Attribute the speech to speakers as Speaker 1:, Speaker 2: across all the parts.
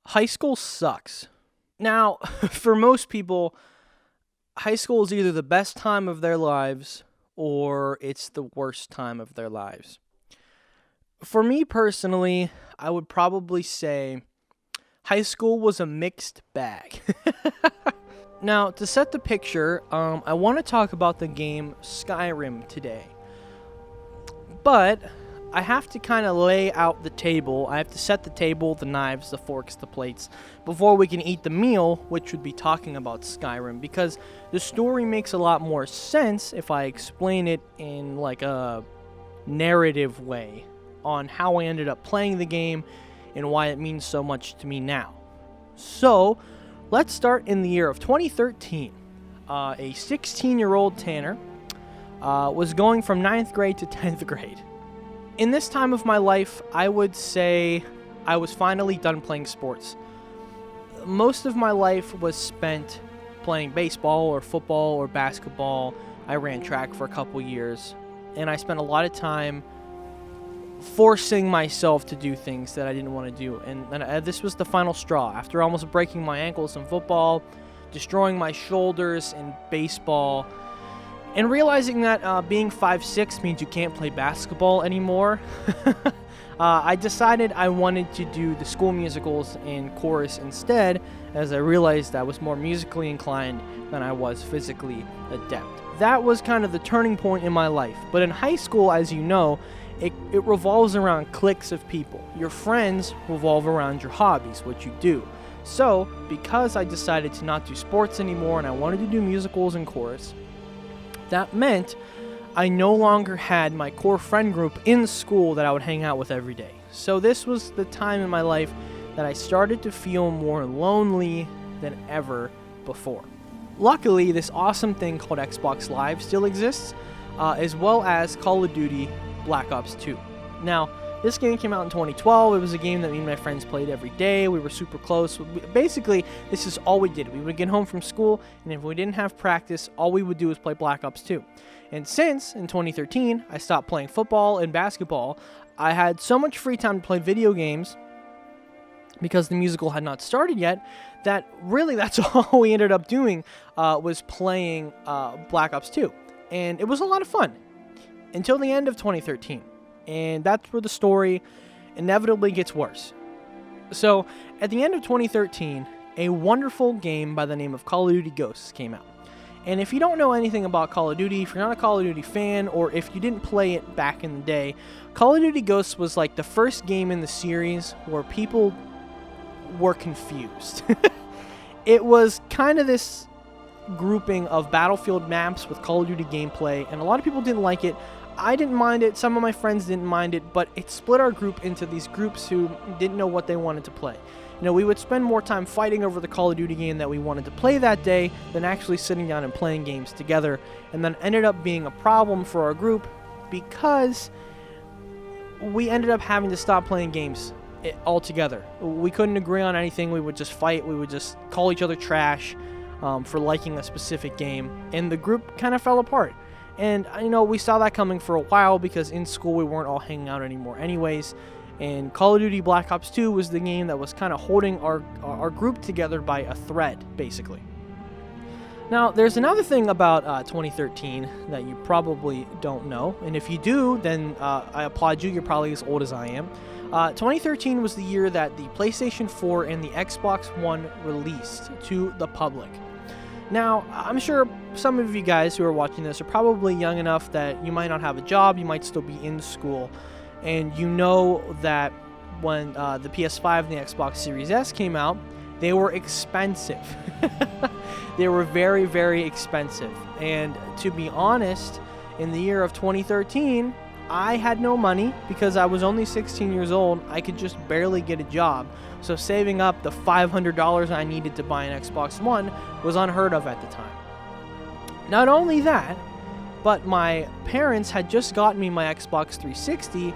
Speaker 1: High school sucks. Now, for most people, high school is either the best time of their lives or it's the worst time of their lives. For me personally, I would probably say high school was a mixed bag. Now, to set the picture, I want to talk about the game Skyrim today. But I have to kind of lay out the table. I have to set the table, the knives, the forks, the plates, before we can eat the meal, which would be talking about Skyrim, because the story makes a lot more sense if I explain it in like a narrative way on how I ended up playing the game and why it means so much to me now. So, let's start in the year of 2013. A 16-year-old Tanner was going from 9th grade to 10th grade. In this time of my life, I would say I was finally done playing sports. Most of my life was spent playing baseball or football or basketball. I ran track for a couple years, and I spent a lot of time forcing myself to do things that I didn't want to do. And this was the final straw. After almost breaking my ankles in football, destroying my shoulders in baseball, and realizing that being 5'6" means you can't play basketball anymore, I decided I wanted to do the school musicals and chorus instead, as I realized I was more musically inclined than I was physically adept. That was kind of the turning point in my life. But in high school, as you know, it revolves around cliques of people. Your friends revolve around your hobbies, what you do. So, because I decided to not do sports anymore and I wanted to do musicals and chorus, that meant I no longer had my core friend group in school that I would hang out with every day. So this was the time in my life that I started to feel more lonely than ever before. Luckily, this awesome thing called Xbox Live still exists, as well as Call of Duty Black Ops 2. Now, this game came out in 2012. It was a game that me and my friends played every day. We were super close. Basically, this is all we did. We would get home from school, and if we didn't have practice, all we would do was play Black Ops 2. And since, in 2013, I stopped playing football and basketball, I had so much free time to play video games, because the musical had not started yet, that really that's all we ended up doing was playing Black Ops 2. And it was a lot of fun until the end of 2013. And that's where the story inevitably gets worse. So, at the end of 2013, a wonderful game by the name of Call of Duty Ghosts came out. And if you don't know anything about Call of Duty, if you're not a Call of Duty fan, or if you didn't play it back in the day, Call of Duty Ghosts was like the first game in the series where people were confused. It was kind of this grouping of Battlefield maps with Call of Duty gameplay, and a lot of people didn't like it. I didn't mind it, some of my friends didn't mind it, but it split our group into these groups who didn't know what they wanted to play. You know, we would spend more time fighting over the Call of Duty game that we wanted to play that day than actually sitting down and playing games together, and then ended up being a problem for our group because we ended up having to stop playing games altogether. We couldn't agree on anything. We would just fight. We would just call each other trash for liking a specific game, and the group kind of fell apart. And, you know, we saw that coming for a while because in school we weren't all hanging out anymore anyways. And Call of Duty Black Ops 2 was the game that was kind of holding our group together by a thread, basically. Now, there's another thing about 2013 that you probably don't know. And if you do, then I applaud you. You're probably as old as I am. 2013 was the year that the PlayStation 4 and the Xbox One released to the public. Now, I'm sure some of you guys who are watching this are probably young enough that you might not have a job, you might still be in school, and you know that when the PS5 and the Xbox Series S came out, they were expensive. They were very, very expensive. And to be honest, in the year of 2013, I had no money because I was only 16 years old. I could just barely get a job. So saving up the $500 I needed to buy an Xbox One was unheard of at the time. Not only that, but my parents had just gotten me my Xbox 360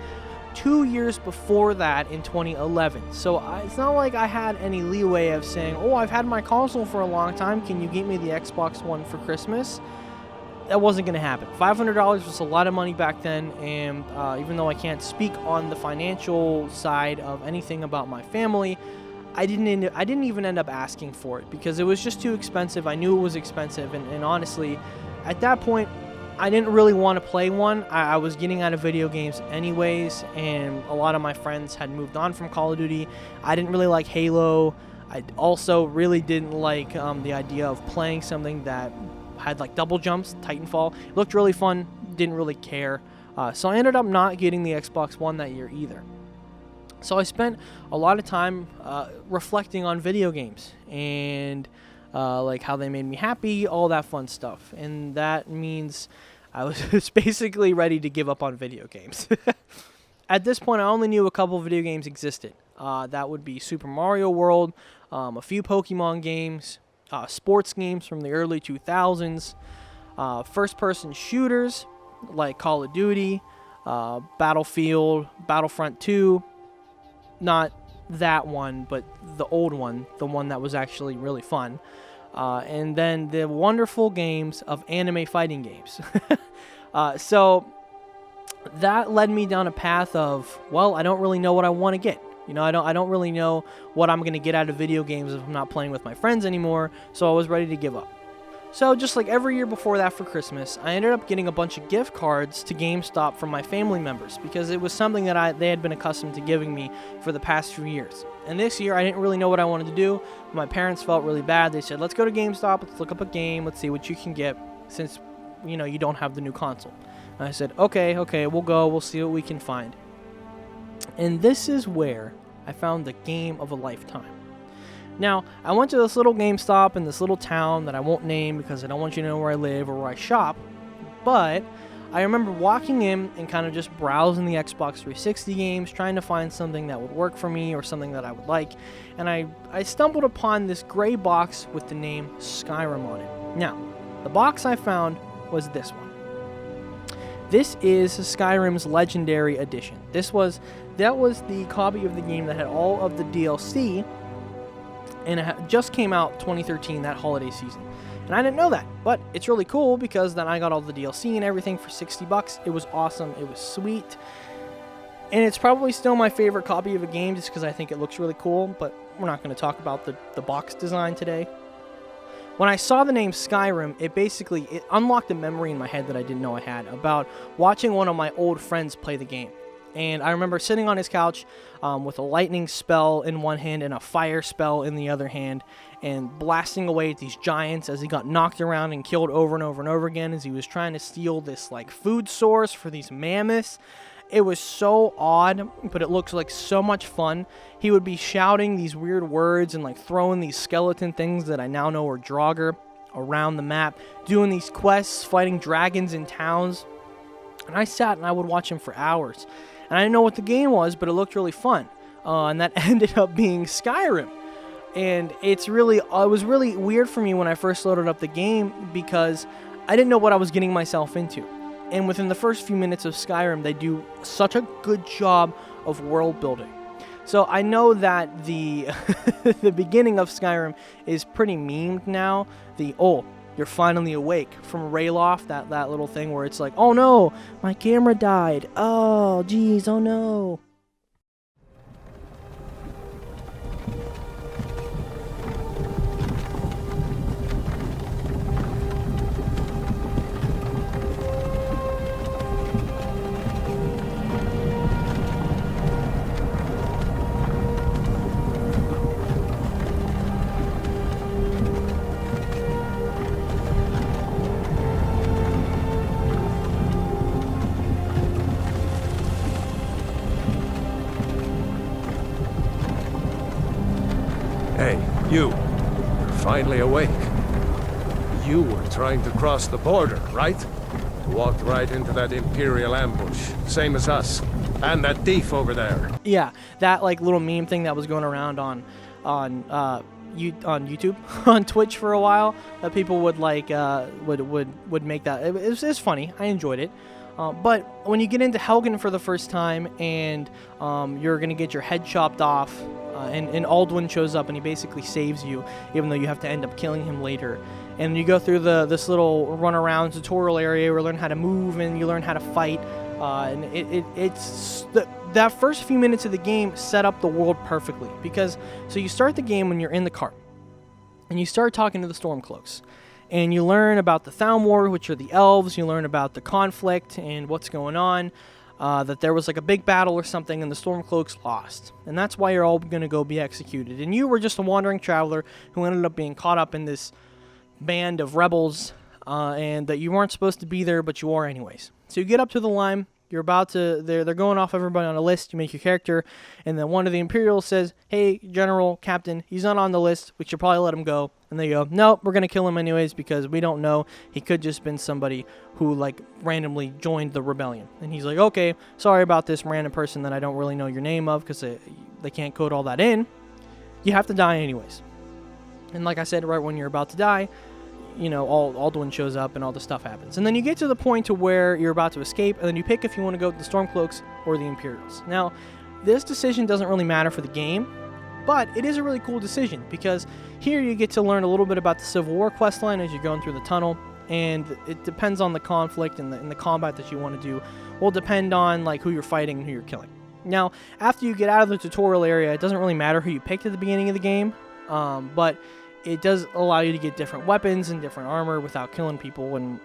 Speaker 1: 2 years before that in 2011. So it's not like I had any leeway of saying, oh, I've had my console for a long time, can you get me the Xbox One for Christmas? That wasn't going to happen. $500 was a lot of money back then, and even though I can't speak on the financial side of anything about my family, I didn't even end up asking for it because it was just too expensive. I knew it was expensive, and honestly, at that point, I didn't really want to play one. I was getting out of video games anyways, and a lot of my friends had moved on from Call of Duty. I didn't really like Halo. I also really didn't like the idea of playing something that had like double jumps, Titanfall. It looked really fun, didn't really care. So I ended up not getting the Xbox One that year either. So I spent a lot of time reflecting on video games and like how they made me happy, all that fun stuff. And that means I was basically ready to give up on video games. At this point, I only knew a couple of video games existed. That would be Super Mario World, a few Pokemon games, sports games from the early 2000s, first-person shooters like Call of Duty, Battlefield, Battlefront 2, not that one, but the old one, the one that was actually really fun. And then the wonderful games of anime fighting games. So that led me down a path of, well, I don't really know what I want to get. You know, I don't really know what I'm going to get out of video games if I'm not playing with my friends anymore, so I was ready to give up. So just like every year before that for Christmas, I ended up getting a bunch of gift cards to GameStop from my family members because it was something that they had been accustomed to giving me for the past few years. And this year, I didn't really know what I wanted to do. My parents felt really bad. They said, let's go to GameStop, let's look up a game, let's see what you can get since, you know, you don't have the new console. And I said, okay, we'll go, we'll see what we can find. And this is where I found the game of a lifetime. Now, I went to this little GameStop in this little town that I won't name because I don't want you to know where I live or where I shop, but I remember walking in and kind of just browsing the Xbox 360 games, trying to find something that would work for me or something that I would like, and I stumbled upon this gray box with the name Skyrim on it. Now, the box I found was this one. This is Skyrim's Legendary Edition. That was the copy of the game that had all of the DLC, and it just came out 2013, that holiday season. And I didn't know that, but it's really cool because then I got all the DLC and everything for $60. It was awesome. It was sweet. And it's probably still my favorite copy of a game just because I think it looks really cool, but we're not going to talk about the box design today. When I saw the name Skyrim, it unlocked a memory in my head that I didn't know I had about watching one of my old friends play the game. And I remember sitting on his couch with a lightning spell in one hand and a fire spell in the other hand and blasting away at these giants as he got knocked around and killed over and over and over again as he was trying to steal this like food source for these mammoths. It was so odd, but it looks like so much fun. He would be shouting these weird words and like throwing these skeleton things that I now know are Draugr around the map, doing these quests, fighting dragons in towns. And I sat and I would watch him for hours. And I didn't know what the game was, but it looked really fun. And that ended up being Skyrim. And it was really weird for me when I first loaded up the game because I didn't know what I was getting myself into. And within the first few minutes of Skyrim, they do such a good job of world building. So I know that the the beginning of Skyrim is pretty memed now. You're finally awake from Rayloff, that little thing where it's like, oh no, my camera died. Oh, geez, oh no.
Speaker 2: Hey, you're finally awake. You were trying to cross the border, right? Walked right into that Imperial ambush, same as us. And that thief over there.
Speaker 1: Yeah, that like little meme thing that was going around on YouTube, on Twitch for a while, that people would like would make that. It was funny. I enjoyed it. But when you get into Helgen for the first time and you're gonna get your head chopped off, and Alduin shows up and he basically saves you, even though you have to end up killing him later. And you go through this little run around tutorial area where you learn how to move and you learn how to fight. And that first few minutes of the game set up the world perfectly, because so you start the game when you're in the cart, and you start talking to the Stormcloaks, and you learn about the Thalmor, which are the elves. You learn about the conflict and what's going on, that there was like a big battle or something, and the Stormcloaks lost, and that's why you're all going to go be executed, and you were just a wandering traveler who ended up being caught up in this band of rebels, and that you weren't supposed to be there, but you are anyways. So you get up to the line, you're about to, they're going off everybody on a list, you make your character, and then one of the Imperials says, hey, General, Captain, he's not on the list, we should probably let him go. And they go, nope, we're going to kill him anyways, because we don't know, he could just been somebody who, like, randomly joined the rebellion. And he's like, okay, sorry about this random person that I don't really know your name of, because they can't code all that in. You have to die anyways. And like I said, right when you're about to die, you know, Alduin shows up and all the stuff happens. And then you get to the point to where you're about to escape, and then you pick if you want to go with the Stormcloaks or the Imperials. Now, this decision doesn't really matter for the game, but it is a really cool decision, because here you get to learn a little bit about the Civil War questline as you're going through the tunnel, and it depends on the conflict and the combat that you want to do will depend on like who you're fighting and who you're killing. Now, after you get out of the tutorial area, it doesn't really matter who you picked at the beginning of the game, but it does allow you to get different weapons and different armor without killing people and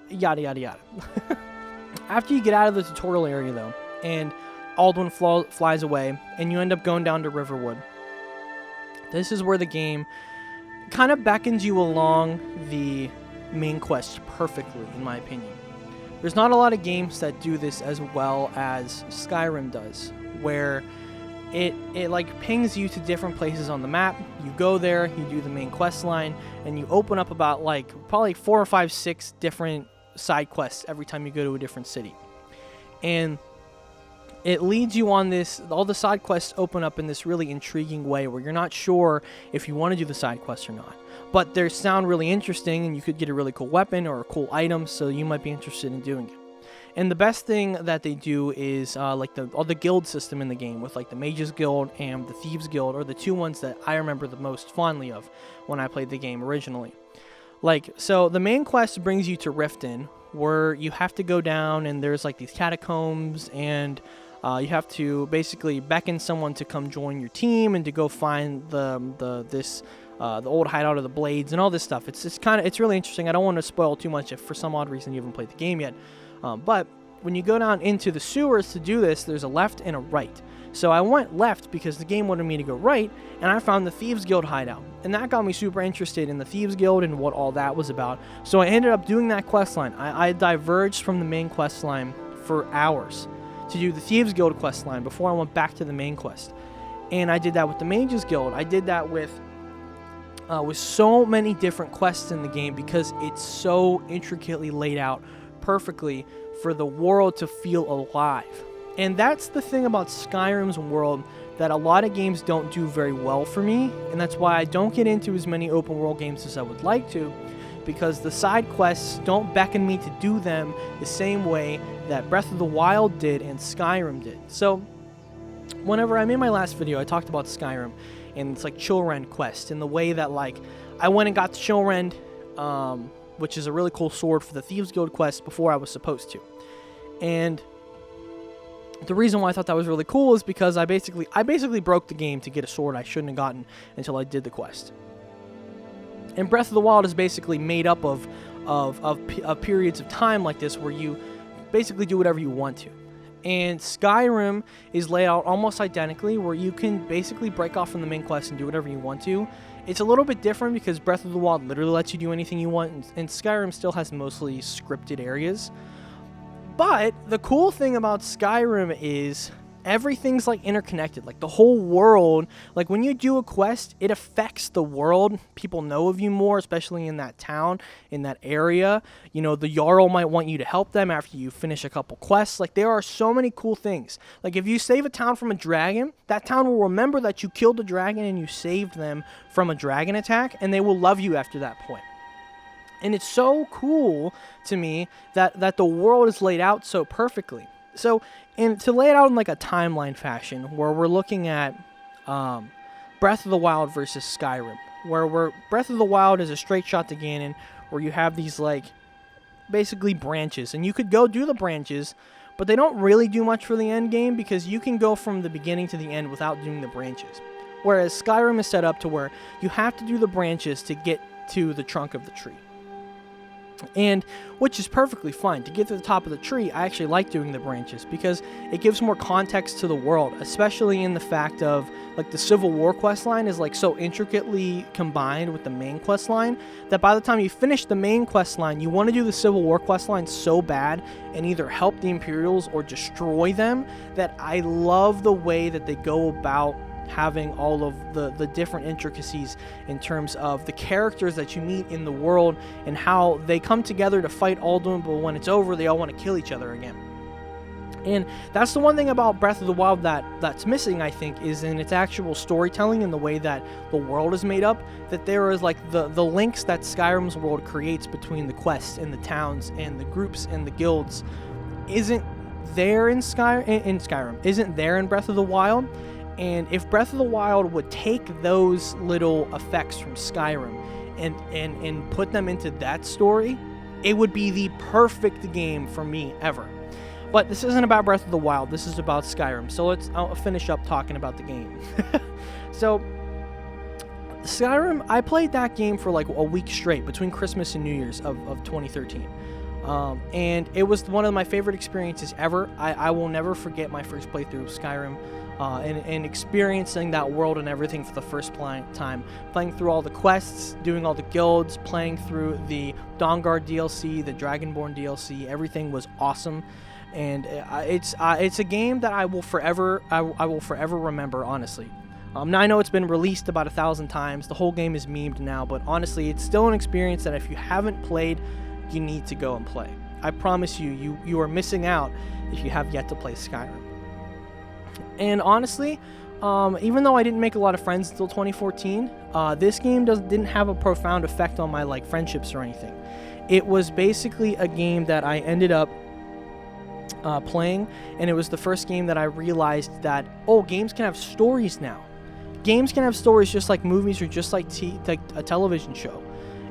Speaker 1: yada yada yada. After you get out of the tutorial area though, and Alduin flies away, and you end up going down to Riverwood, this is where the game kind of beckons you along the main quest perfectly, in my opinion. There's not a lot of games that do this as well as Skyrim does, where it like pings you to different places on the map. You go there, you do the main quest line, and you open up about like probably 4 or 5, 6 different side quests every time you go to a different city. And it leads you on this, all the side quests open up in this really intriguing way where you're not sure if you want to do the side quests or not. But they sound really interesting, and you could get a really cool weapon or a cool item, so you might be interested in doing it. And the best thing that they do is like all the guild system in the game, with like the Mages Guild and the Thieves Guild are the two ones that I remember the most fondly of when I played the game originally. Like, so the main quest brings you to Riften, where you have to go down, and there's like these catacombs, and you have to basically beckon someone to come join your team and to go find the old hideout of the Blades and all this stuff. It's really interesting. I don't want to spoil too much if for some odd reason you haven't played the game yet. But when you go down into the sewers to do this, there's a left and a right. So I went left because the game wanted me to go right, and I found the Thieves Guild hideout. And that got me super interested in the Thieves Guild and what all that was about. So I ended up doing that quest line. I diverged from the main quest line for hours to do the Thieves Guild quest line before I went back to the main quest. And I did that with the Mages Guild. I did that with so many different quests in the game because it's so intricately laid out perfectly for the world to feel alive. And that's the thing about Skyrim's world that a lot of games don't do very well for me, and that's why I don't get into as many open world games as I would like to, because the side quests don't beckon me to do them the same way that Breath of the Wild did and Skyrim did. So whenever I made my last video, I talked about Skyrim and it's like Chillrend quest, and the way that like I went and got the Chillrend, which is a really cool sword for the Thieves Guild quest before I was supposed to. And the reason why I thought that was really cool is because I basically broke the game to get a sword I shouldn't have gotten until I did the quest. And Breath of the Wild is basically made up of periods of time like this where you basically do whatever you want to. And Skyrim is laid out almost identically, where you can basically break off from the main quest and do whatever you want to. It's a little bit different because Breath of the Wild literally lets you do anything you want, and Skyrim still has mostly scripted areas. But the cool thing about Skyrim is everything's like interconnected. Like the whole world, like when you do a quest, it affects the world. People know of you more, especially in that town, in that area. You know, the Jarl might want you to help them after you finish a couple quests. Like there are so many cool things. Like if you save a town from a dragon, that town will remember that you killed a dragon and you saved them from a dragon attack, and they will love you after that point. And it's so cool to me that the world is laid out so perfectly. So, and to lay it out in like a timeline fashion, where we're looking at Breath of the Wild versus Skyrim, where Breath of the Wild is a straight shot to Ganon, where you have these like basically branches, and you could go do the branches, but they don't really do much for the end game because you can go from the beginning to the end without doing the branches. Whereas Skyrim is set up to where you have to do the branches to get to the trunk of the tree. And which is perfectly fine. To get to the top of the tree, I actually like doing the branches because it gives more context to the world, especially in the fact of like the Civil War quest line is like so intricately combined with the main quest line that by the time you finish the main quest line, you want to do the Civil War quest line so bad and either help the Imperials or destroy them, that I love the way that they go about having all of the different intricacies in terms of the characters that you meet in the world and how they come together to fight Alduin, but when it's over, they all want to kill each other again. And that's the one thing about Breath of the Wild that's missing, I think, is in its actual storytelling and the way that the world is made up, that there is like the links that Skyrim's world creates between the quests and the towns and the groups and the guilds isn't there in Skyrim, isn't there in Breath of the Wild. And if Breath of the Wild would take those little effects from Skyrim and put them into that story, it would be the perfect game for me ever. But this isn't about Breath of the Wild, this is about Skyrim. So I'll finish up talking about the game. So Skyrim, I played that game for like a week straight between Christmas and New Year's of 2013. And it was one of my favorite experiences ever. I will never forget my first playthrough of Skyrim. And experiencing that world and everything for the first time, playing through all the quests, doing all the guilds, playing through the Dawnguard DLC, the Dragonborn DLC, everything was awesome, and it's a game that I will forever remember. Honestly, now I know it's been released about 1,000 times. The whole game is memed now, but honestly, it's still an experience that if you haven't played, you need to go and play. I promise you are missing out if you have yet to play Skyrim. And honestly, even though I didn't make a lot of friends until 2014, this game didn't have a profound effect on my like friendships or anything. It was basically a game that I ended up playing, and it was the first game that I realized that, oh, games can have stories now. Games can have stories just like movies or just like a television show.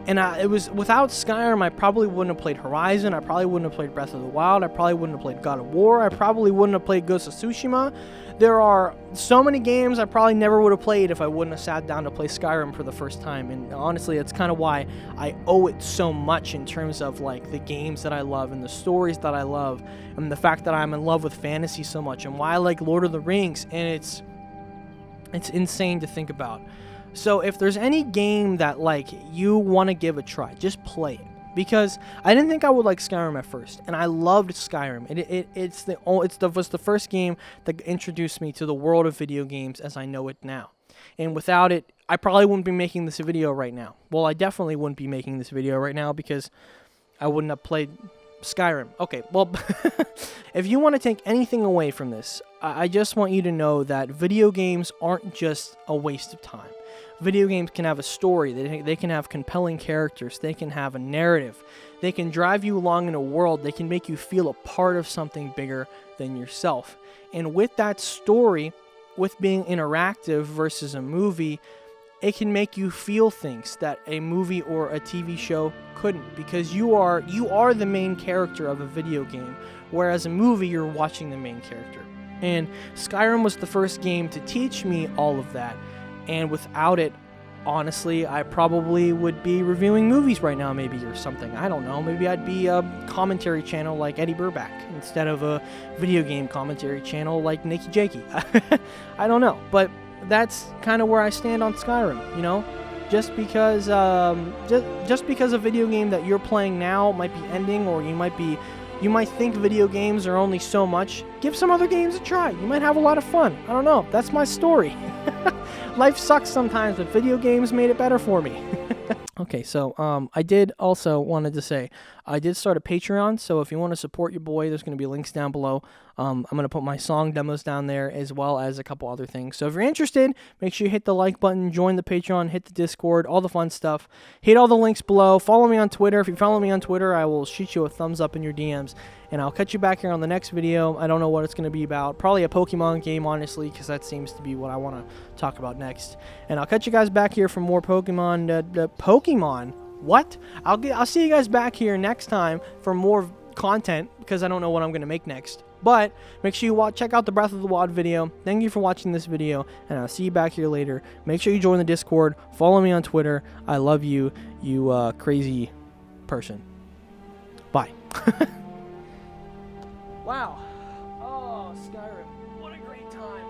Speaker 1: And it was without Skyrim, I probably wouldn't have played Horizon. I probably wouldn't have played Breath of the Wild. I probably wouldn't have played God of War. I probably wouldn't have played Ghost of Tsushima. There are so many games I probably never would have played if I wouldn't have sat down to play Skyrim for the first time. And honestly, that's kind of why I owe it so much in terms of like the games that I love and the stories that I love and the fact that I'm in love with fantasy so much and why I like Lord of the Rings. And it's insane to think about. So if there's any game that like you want to give a try, just play it. Because I didn't think I would like Skyrim at first, and I loved Skyrim. It was the first game that introduced me to the world of video games as I know it now. And without it, I probably wouldn't be making this video right now. Well, I definitely wouldn't be making this video right now because I wouldn't have played Skyrim. Okay, well, if you want to take anything away from this, I just want you to know that video games aren't just a waste of time. Video games can have a story, they can have compelling characters, they can have a narrative, they can drive you along in a world, they can make you feel a part of something bigger than yourself. And with that story, with being interactive versus a movie, it can make you feel things that a movie or a TV show couldn't, because you are the main character of a video game, whereas a movie you're watching the main character. And Skyrim was the first game to teach me all of that. And without it, honestly, I probably would be reviewing movies right now, maybe, or something. I don't know. Maybe I'd be a commentary channel like Eddie Burback instead of a video game commentary channel like Nikki Jakey. I don't know. But that's kind of where I stand on Skyrim, you know? Just because a video game that you're playing now might be ending, or you might think video games are only so much, give some other games a try. You might have a lot of fun. I don't know. That's my story. Life sucks sometimes, but video games made it better for me. Okay, so I did also wanted to say, I did start a Patreon, so if you want to support your boy, there's going to be links down below. I'm going to put my song demos down there, as well as a couple other things. So if you're interested, make sure you hit the like button, join the Patreon, hit the Discord, all the fun stuff. Hit all the links below. Follow me on Twitter. If you follow me on Twitter, I will shoot you a thumbs up in your DMs. And I'll catch you back here on the next video. I don't know what it's going to be about. Probably a Pokemon game, honestly, because that seems to be what I want to talk about next. And I'll catch you guys back here for more Pokemon. Pokemon? What? I'll see you guys back here next time for more content, because I don't know what I'm going to make next. But make sure you check out the Breath of the Wild video. Thank you for watching this video, and I'll see you back here later. Make sure you join the Discord. Follow me on Twitter. I love you, you crazy person. Bye. Wow. Oh, Skyrim. What a great time.